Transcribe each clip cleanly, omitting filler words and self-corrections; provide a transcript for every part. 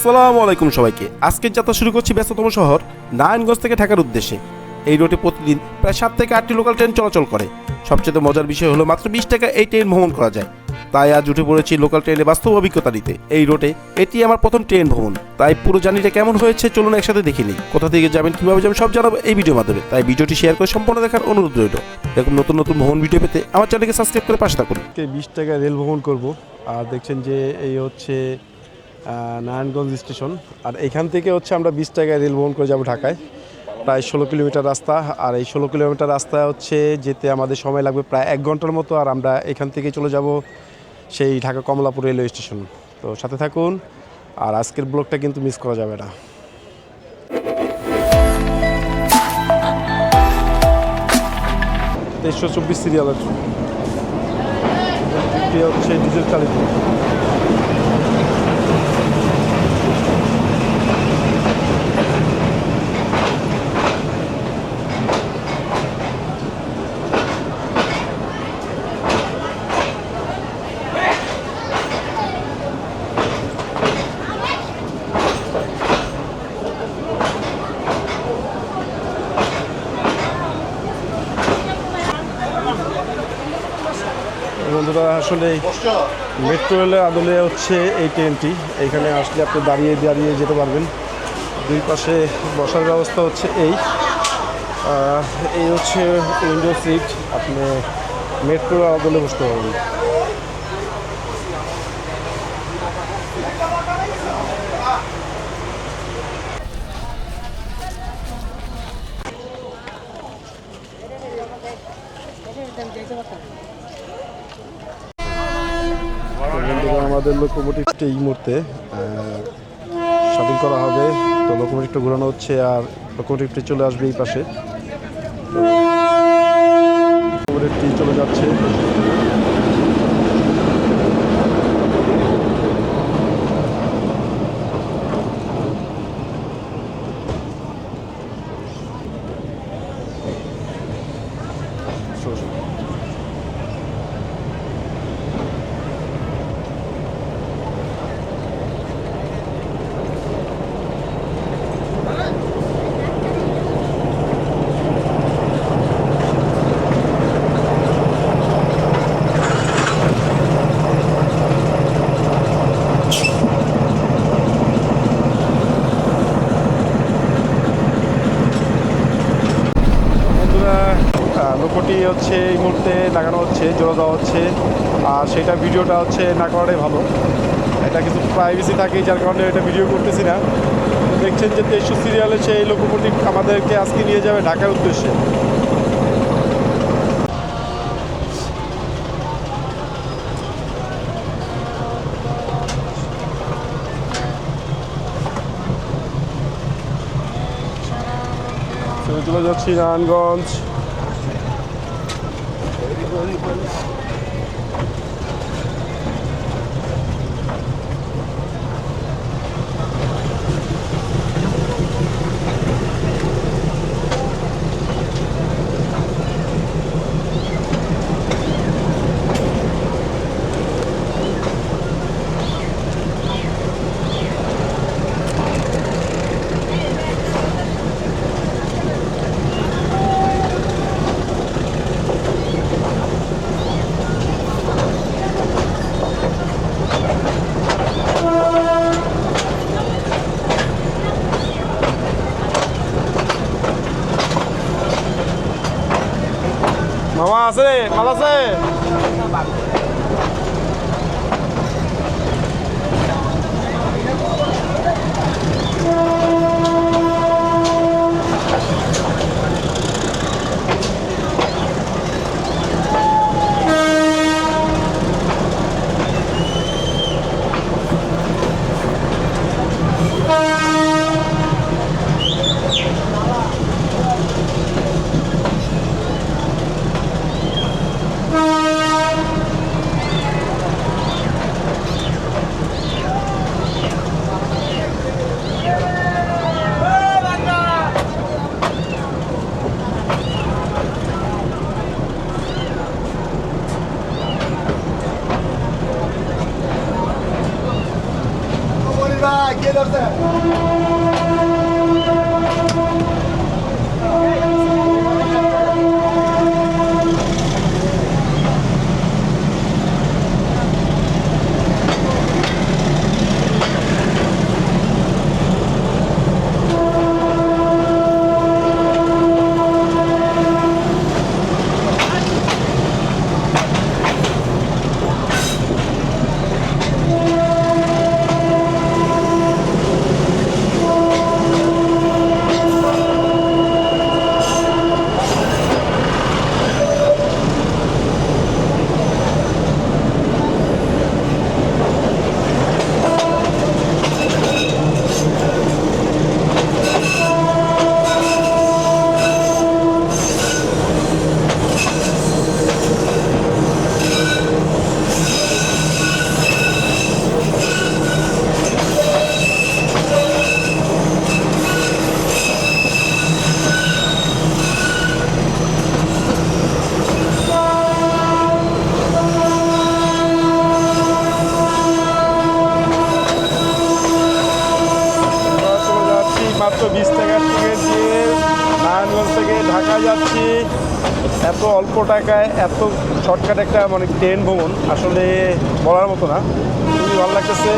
আসসালামু আলাইকুম সবাইকে। আজকের যাত্রা শুরু করছি ব্যস্ততম শহর নারায়ণগঞ্জ থেকে ঢাকার উদ্দেশ্যে। এই রুটে প্রতিদিন প্রায় 7 থেকে 8টি লোকাল ট্রেন চলাচল করে। সবচেয়ে মজার বিষয় হলো মাত্র 20 টাকা এই ট্রেন ভ্রমণ করা যায়। তাই আজ উঠে পড়েছি লোকাল ট্রেনে বাস্তব অভিজ্ঞতা নিতে। এই রুটে এটি আমার প্রথম ট্রেন ভ্রমণ, তাই পুরো জার্নিটা কেমন হয়েছে চলুন একসাথে দেখে নিই। কোথা থেকে যাবেন, কিভাবে যাবেন সব জানাবো এই ভিডিওর মাধ্যমে, তাই ভিডিওটি শেয়ার করে সম্পূর্ণ দেখার অনুরোধ রইল। এরকম নতুন নতুন ভ্রমণ ভিডিও পেতে আমার চ্যানেলকে সাবস্ক্রাইব করে পাশে থাকুন। 20 টাকায় রেল ভ্রমণ করব। আর দেখছেন যে এই হচ্ছে নারায়ণগঞ্জ স্টেশন। আর এখান থেকে হচ্ছে আমরা 20 টাকায় রেল ভ্রমণ করে যাব ঢাকায়। প্রায় 16 কিলোমিটার রাস্তা। আর এই 16 কিলোমিটার রাস্তা হচ্ছে যেতে আমাদের সময় লাগবে প্রায় 1 ঘন্টার মতো। আর আমরা এখান থেকে চলে যাব সেই ঢাকা কমলাপুর রেলওয়ে স্টেশন। তো সাথে থাকুন, আর আজকের ব্লগটা কিন্তু মিস করা যাবে না। 2324 সিরিয়ালের হচ্ছে ডিজেল চালিত। বন্ধুরা, আসলে মেট্রো রেলের আদলে হচ্ছে এই ট্রেনটি। এইখানে আসলে আপনি দাঁড়িয়ে দাঁড়িয়ে যেতে পারবেন। দুই পাশে বসার ব্যবস্থা হচ্ছে এই হচ্ছে উইন্ডো সিট। আপনি মেট্রোর আদলে বসতে পারবেন। আমাদের লোকোমোটিভটা এই মুহূর্তে স্বাধীন করা হবে। তো লোকোমোটিভটা ঘোরানো হচ্ছে, আর লোকোমোটিভটি চলে আসবে এই পাশে। লোকোমোটিভটি চলে যাচ্ছে। লোকোটি হচ্ছে এই মুহূর্তে লাগানো হচ্ছে, জোড়া দেওয়া হচ্ছে। আর সেটা ভিডিওটা হচ্ছে না করাটাই ভালো। এটা কিছু প্রাইভেসি থাকে, যার কারণে এটা ভিডিও করতেছি না। দেখছেন যে 2300 সিরিয়ালে সেই লোকোমোটিভ আমাদেরকে আজকে নিয়ে যাবে ঢাকার উদ্দেশ্যে। চলে যাচ্ছি নারায়ণগঞ্জ। মামা আছে, মাল আছে। টিকিট দিয়ে নারায়ণগঞ্জ থেকে ঢাকা যাচ্ছি। এত অল্প টাকায় এত শর্টকাট একটা মানে ট্রেন ভ্রমণ আসলে বলার মতো না, খুবই ভালো লাগতেছে।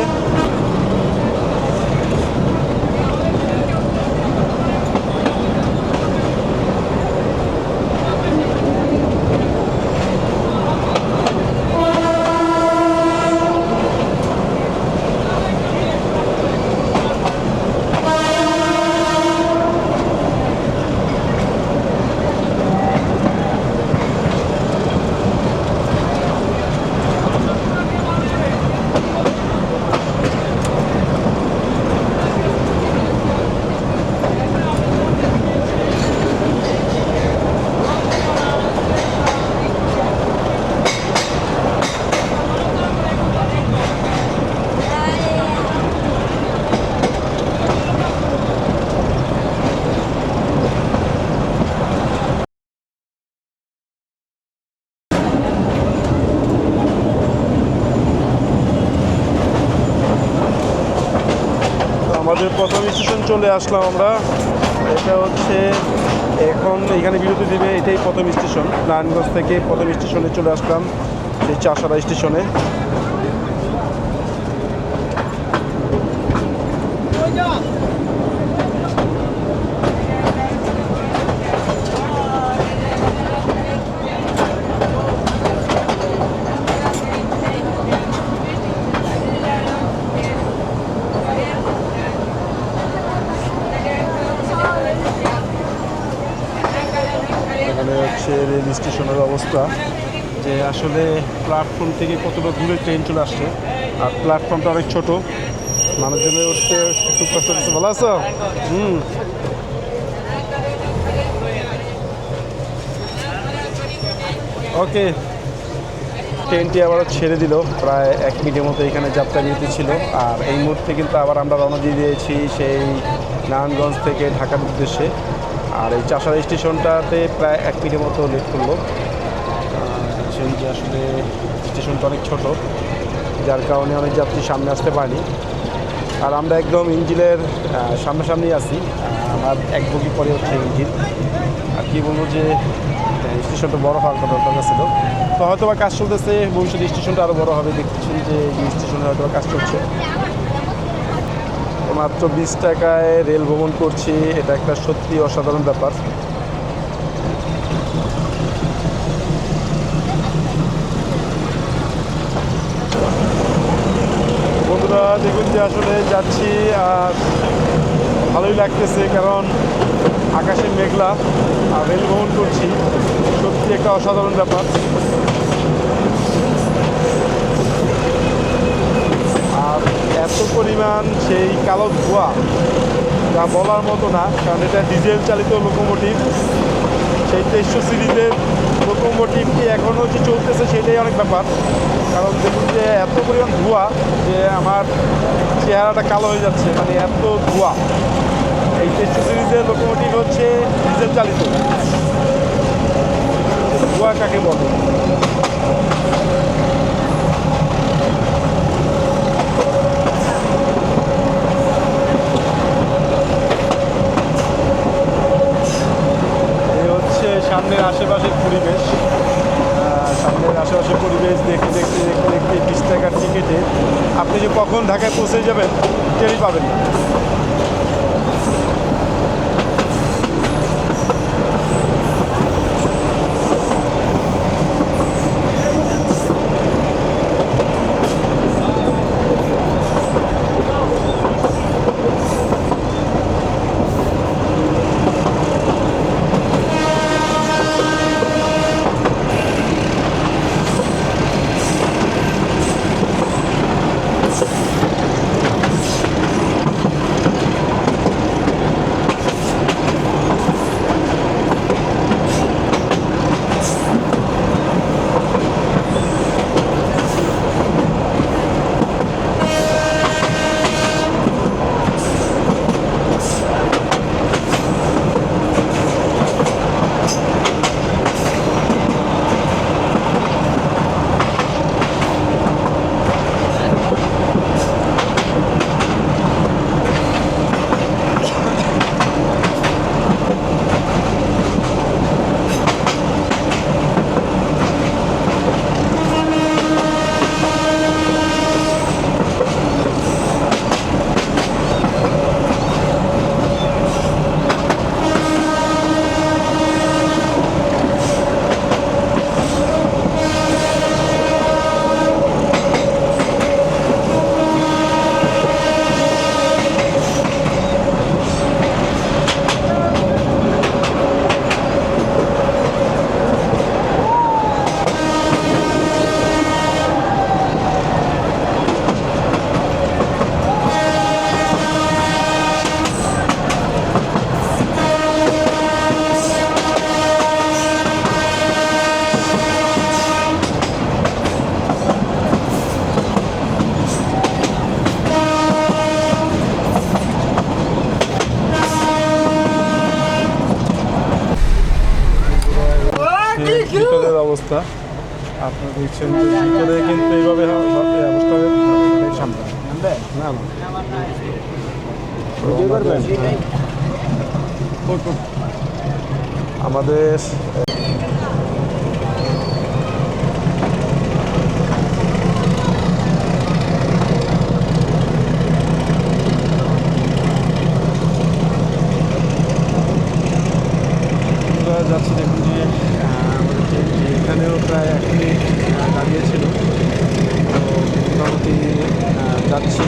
আমাদের প্রথম স্টেশন চলে আসলাম আমরা। এটা হচ্ছে এখন এখানে বিরতি দিবে, এটাই প্রথম স্টেশন। নারায়ণগঞ্জ থেকে প্রথম স্টেশনে চলে আসলাম, সেই চাষারা স্টেশনে। এখানে হচ্ছে রেল স্টেশনের অবস্থা, যে আসলে প্ল্যাটফর্ম থেকে কতটা দূরে ট্রেন চলে আসছে, আর প্ল্যাটফর্মটা অনেক ছোট, মানুষজনের উঠতে খুব কষ্ট হচ্ছে। ভালো আছো? ওকে, ট্রেনটি আবারও ছেড়ে দিল, প্রায় 1 মিনিটের মতো এখানে যাত্রা বিরতি ছিল। আর এই মুহূর্তে কিন্তু আবার আমরা রওনা দিয়ে দিয়েছি সেই নারায়ণগঞ্জ থেকে ঢাকার উদ্দেশ্যে। আর এই চাষারা স্টেশনটাতে প্রায় 1 মিনিটের মতো লেট করলো। সেই যে আসলে স্টেশনটা অনেক ছোট, যার কারণে অনেক যাত্রী সামনে আসতে পারেনি। আর আমরা একদম ইঞ্জিনের সামনাসামনি আছি, আমার এক বগি পরে হচ্ছে ইঞ্জিন। আর কি বলবো যে স্টেশনটা বড় হওয়ার কথা দরকার ছিল, তো হয়তো বা কাজ চলতেছে, ভবিষ্যতে স্টেশনটা আরও বড় হবে। দেখতেছেন যে এই স্টেশনে হয়তো কাজ চলছে। মাত্র 20 টাকায় রেল ভ্রমণ করছি, এটা একটা সত্যি অসাধারণ ব্যাপার। বন্ধুরা দেখুন যে আসলে যাচ্ছি, আর ভালোই লাগতেছে, কারণ আকাশে মেঘলা আর রেল ভ্রমণ করছি, সত্যি একটা অসাধারণ ব্যাপার। আর এত পরিমাণ সেই কালো ধোঁয়া, যা বলার মতো না, কারণ এটা ডিজেল চালিত লোকোমোটিভ। সেই 2300 সিরিজের লোকোমোটিভটি এখনও যে চলতেছে সেটাই অনেক ব্যাপার, কারণ দেখুন যে এত পরিমাণ ধোঁয়া যে আমার চেহারাটা কালো হয়ে যাচ্ছে, মানে এত ধোঁয়া। এই 2300 সিরিজের লোকোমোটিভ হচ্ছে ডিজেল চালিত। ধোঁয়া কাকে বলে? সামনের আশেপাশের পরিবেশ, সামনের আশেপাশের পরিবেশ দেখতে দেখতে দেখতে দেখতে 20 টাকার টিকিটে আপনি যে কখন ঢাকায় পৌঁছে যাবেন টেরই পাবেন না। অবস্থা। আপনারা দেখছেন যে ভিতরে কিন্তু এইভাবে অবস্থা সামনে না না আমাদের যাচ্ছি দেখুন যে আমাদের ট্রেনটি এখানেও প্রায় 1 মিনিট দাঁড়িয়েছিল। তো মোটামুটি যাচ্ছি।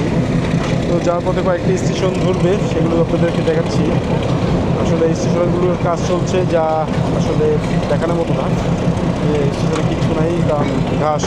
তো যাওয়ার পথে কয়েকটি স্টেশন ধরবে, সেগুলো আপনাদেরকে দেখাচ্ছি। আসলে এই স্টেশনগুলোর কাজ চলছে, যা আসলে দেখানোর মতো না। যে স্টেশনে কিচ্ছু নাই, কারণ ঘাস।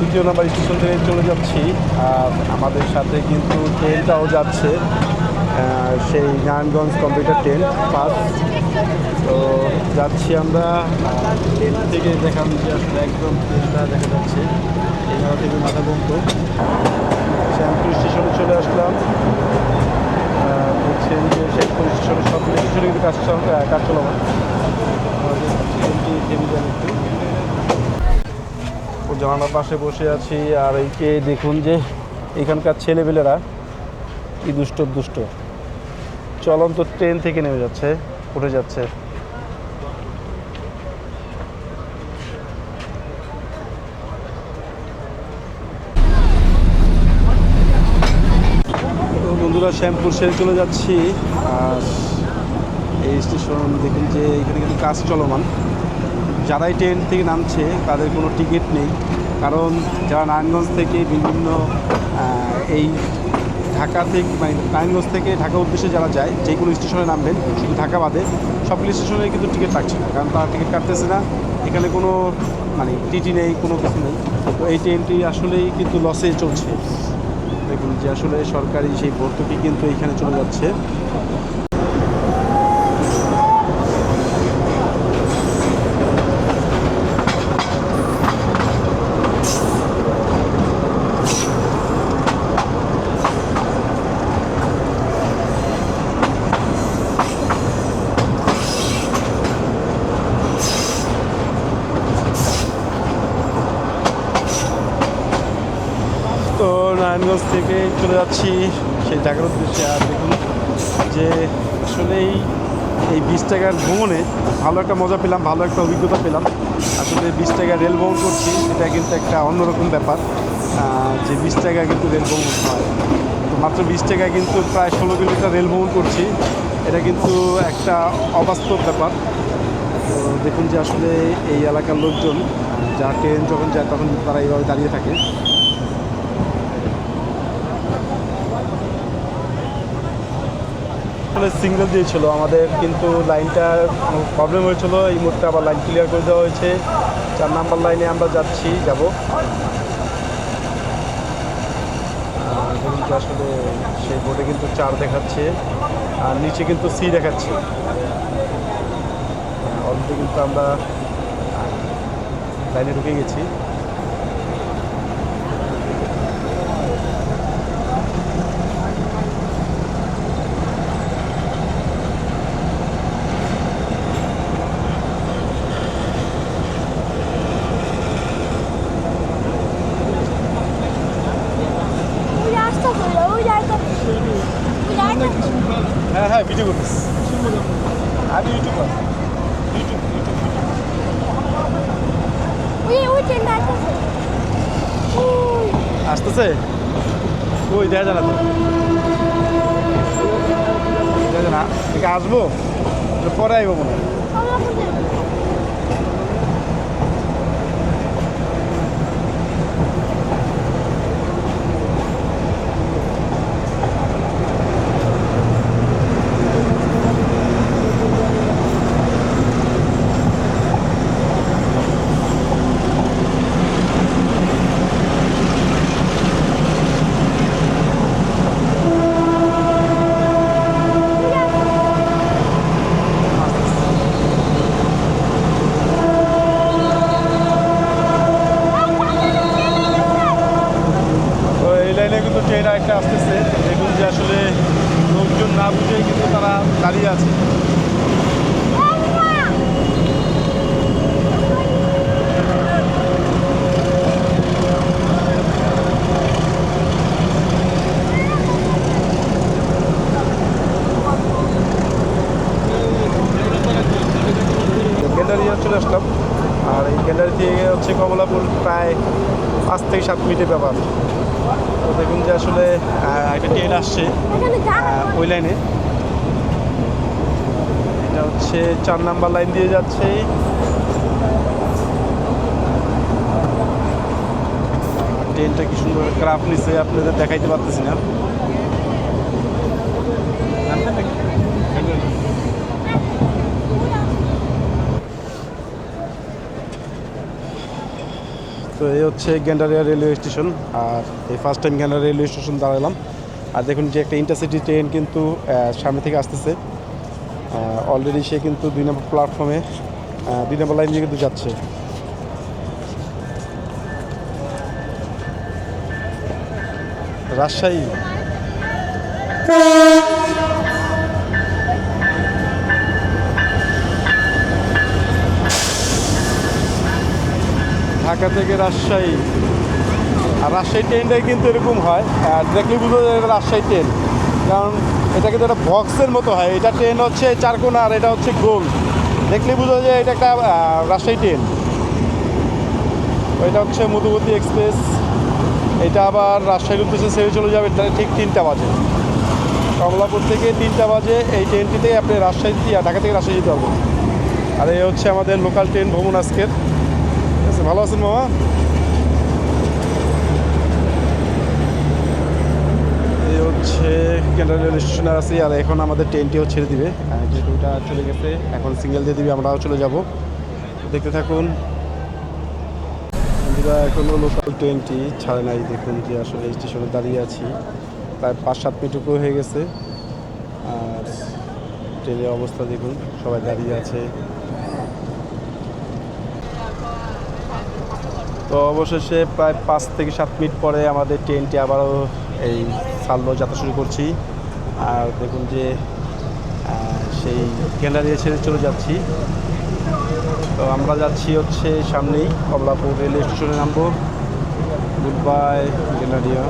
দ্বিতীয় নাম্বার স্টেশন থেকে চলে যাচ্ছি, আর আমাদের সাথে কিন্তু ট্রেনটাও যাচ্ছে, সেই নারায়ণগঞ্জ কম্পিউটার ট্রেন পাস। তো যাচ্ছি আমরা। ট্রেন থেকে দেখান যে আসলে একদম ট্রেনটা দেখা যাচ্ছে এই জায়গা থেকে মাথা বন্ধ। শ্যামপুর স্টেশনে চলে আসলাম। দেখছেন যে শ্যামপুর স্টেশনে সব স্টেশনে কিন্তু কাজ চলমান। আমাদের ট্রেনটি থেমে যান একটু। জানালার পাশে বসে আছি, আর এইকে দেখুন যে এখানকার ছেলেপেলেরা কি দুষ্ট চলন্ত ট্রেন থেকে নেমে যাচ্ছে, উঠে যাচ্ছে। তো বন্ধুরা, শ্যামপুর সেরে চলে যাচ্ছি। আর এই স্টেশন দেখুন যে এখানে কিন্তু কাজ চলমান। যারাই ট্রেন থেকে নামছে তাদের কোনো টিকিট নেই, কারণ যারা নারায়ণগঞ্জ থেকে বিভিন্ন এই ঢাকা থেকে মানে নারায়ণগঞ্জ থেকে ঢাকা উদ্দেশ্যে যারা যায়, যে কোনো স্টেশনে নামবেন, শুধু ঢাকা বাদে সবগুলো স্টেশনে কিন্তু টিকিট রাখছে না, কারণ তারা টিকিট কাটতেছে না। এখানে কোনো মানে টিটি নেই, কোনো কিছু নেই। তো এই ট্রেনটি আসলেই কিন্তু লসে চলছে। দেখুন যে আসলে সরকারি সেই ভর্তুকি কিন্তু এইখানে চলে যাচ্ছে। তো নারায়ণগঞ্জ থেকে চলে যাচ্ছি সেই ঢাকার উদ্দেশ্যে। আর দেখুন যে আসলেই এই 20 টাকার ভ্রমণে ভালো একটা মজা পেলাম, ভালো একটা অভিজ্ঞতা পেলাম। আসলে 20 টাকা রেল ভ্রমণ করছি, এটা কিন্তু একটা অন্যরকম ব্যাপার। যে 20 টাকা কিন্তু রেল ভ্রমণ হয়, তো মাত্র 20 টাকায় কিন্তু প্রায় 16 কিলোমিটার রেল ভ্রমণ করছি। এটা কিন্তু একটা অবাস্তব ব্যাপার। তো দেখুন যে আসলে এই এলাকার লোকজন যারা ট্রেন যখন যায় তখন তারা এইভাবে দাঁড়িয়ে থাকে। সিগন্যাল দিয়েছিল আমাদের, কিন্তু লাইনটার প্রবলেম হয়েছিল। এই মুহূর্তে আবার লাইন ক্লিয়ার করে দেওয়া হয়েছে। 4 নাম্বার লাইনে আমরা যাব। আসলে সেই বোর্ডে কিন্তু 4 দেখাচ্ছে, আর নিচে কিন্তু সি দেখাচ্ছে। অলরেডি কিন্তু আমরা লাইনে ঢুকে গেছি। হ্যাঁ ভিডিও করতেছি, আমি ইউটিউবার। আসতেছে ওই দেখা যায় না তো, দেখা যায় না, ঠিক আসবো পরে আইবো মনে হয়। তো এই লাইনে কিন্তু ট্রেন একটা আসতেছে, দেখুন যে আসলে লোকজন না বুঝেই কিন্তু তারা দাঁড়িয়ে আছে। গ্যান্ডারিয়া চলে আসলাম, আর এই গ্যান্ডারি থেকে হচ্ছে কমলাপুর প্রায় 5 থেকে 7 মিনিটের ব্যাপার। তো দেখুন যে আসলে একটা ট্রেন আসছে ওই লাইনে, এটা হচ্ছে 4 নাম্বার লাইন দিয়ে যাচ্ছে। ট্রেনটা কি সুন্দর ক্রাফট নিচ্ছে, আপনাদের দেখাইতে পারতেছি না। তো এই হচ্ছে গ্যান্ডারিয়া রেলওয়ে স্টেশন, আর এই first time Gendaria railway station দাঁড়ালাম। আর দেখুন যে একটা ইন্টারসিটি ট্রেন কিন্তু সামনে থেকে আসতেছে, অলরেডি সে কিন্তু 2 নম্বর প্ল্যাটফর্মে 2 নম্বর লাইন দিয়ে কিন্তু যাচ্ছে। রাজশাহী ঢাকা থেকে রাজশাহী, আর রাজশাহী ট্রেনটাই কিন্তু এরকম হয়, দেখলে বুঝতে যায় এটা রাজশাহী ট্রেন, কারণ এটা কিন্তু একটা বক্সের মতো হয়। এটা ট্রেন হচ্ছে চারকোনা আর এটা হচ্ছে গোল, দেখলে বোঝা যায় এটা একটা রাজশাহী ট্রেন। এটা হচ্ছে মধুবতী এক্সপ্রেস, এটা আবার রাজশাহীর উদ্দেশ্যে ছেড়ে চলে যাবে ঠিক 3টা বাজে। কমলাপুর থেকে 3টা বাজে এই ট্রেনটিতে আপনি রাজশাহী ঢাকা থেকে রাজশাহী যেতে পারবেন। আর এই হচ্ছে আমাদের লোকাল ট্রেন ভ্রমণ আজকের। ভালো আছেন মামা? এই হচ্ছে গ্যান্ডারিয়া রেল স্টেশনে আছি, আর এখন আমাদের ট্রেনটিও ছেড়ে দিবে, যেহেতু ওটা চলে গেছে এখন সিঙ্গেল দিয়ে দিবে, আমরাও চলে যাব। দেখতে থাকুন। এখনও লোকাল ট্রেনটি ছাড়ে নাই, দেখুন যে আসলে স্টেশনে দাঁড়িয়ে আছি, প্রায় 5-7 মিনিট উপরে হয়ে গেছে। আর ট্রেনের অবস্থা দেখুন, সবাই দাঁড়িয়ে আছে। তো অবশেষে প্রায় 5 থেকে 7 মিনিট পরে আমাদের ট্রেনটি আবারও এই ছাড়লো, যাত্রা শুরু করছি। আর দেখুন যে সেই গ্যান্ডারিয়া ছেড়ে চলে যাচ্ছি। তো আমরা যাচ্ছি হচ্ছে সামনেই কমলাপুর রেলওয়ে স্টেশনে নামবো। Good bye Gendaria.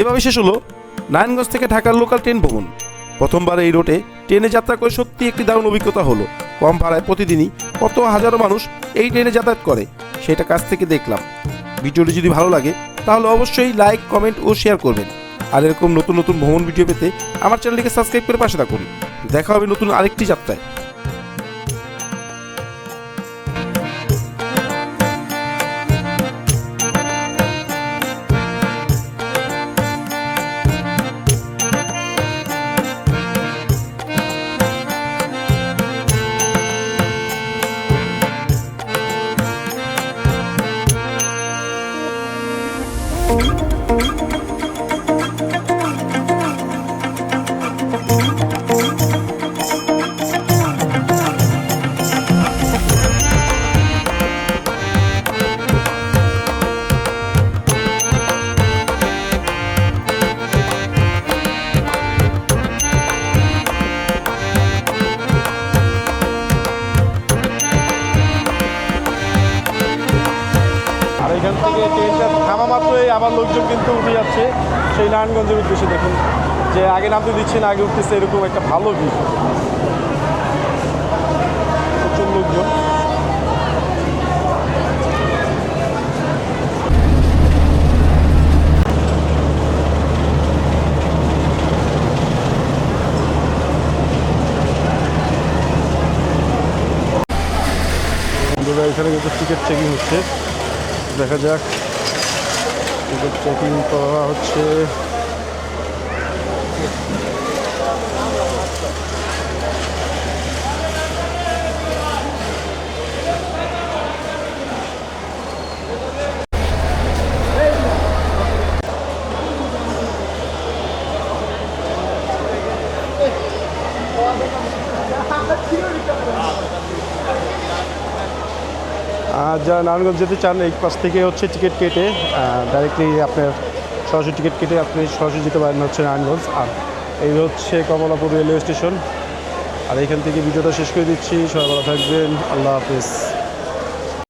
এভাবে শেষ হলো নারায়ণগঞ্জ থেকে ঢাকার লোকাল ট্রেন ভ্রমণ। প্রথমবার এই রুটে ট্রেনে যাত্রা করে সত্যি একটি দারুণ অভিজ্ঞতা হলো। কম ভাড়ায় প্রতিদিনই কত হাজারো মানুষ এই ট্রেনে যাতায়াত করে সেটা কাছ থেকে দেখলাম। ভিডিওটি যদি ভালো লাগে তাহলে অবশ্যই লাইক, কমেন্ট ও শেয়ার করবেন। আর এরকম নতুন নতুন ভ্রমণ ভিডিও পেতে আমার চ্যানেলটিকে সাবস্ক্রাইব করে পাশে থাকুন। দেখা হবে নতুন আরেকটি যাত্রায়। আর এখান থেকে ট্রেনটা থামা মাত্রই আবার লোকজন কিন্তু উঠে যাচ্ছে সেই নারায়ণগঞ্জের উদ্দেশ্যে। দেখুন যে আগে নামতে দিচ্ছে না, আগে উঠতেছে, এরকম একটা ভালো ভিউ, প্রচুর লোকজন। বন্ধুরা এখানে কিন্তু টিকিট চেকিং হচ্ছে, দেখা যাক টিকিট চেকিং করা হচ্ছে। আর যারা নারায়ণগঞ্জ যেতে চান এই পাশ থেকে হচ্ছে টিকিট কেটে ডাইরেক্টলি আপনার সরাসরি টিকিট কেটে আপনি সরাসরি যেতে পারেন হচ্ছে নারায়ণগঞ্জ। আর এই হচ্ছে কমলাপুর রেলওয়ে স্টেশন। আর এইখান থেকে ভিডিওটা শেষ করে দিচ্ছি। সবাই ভালো থাকবেন, আল্লাহ হাফেজ।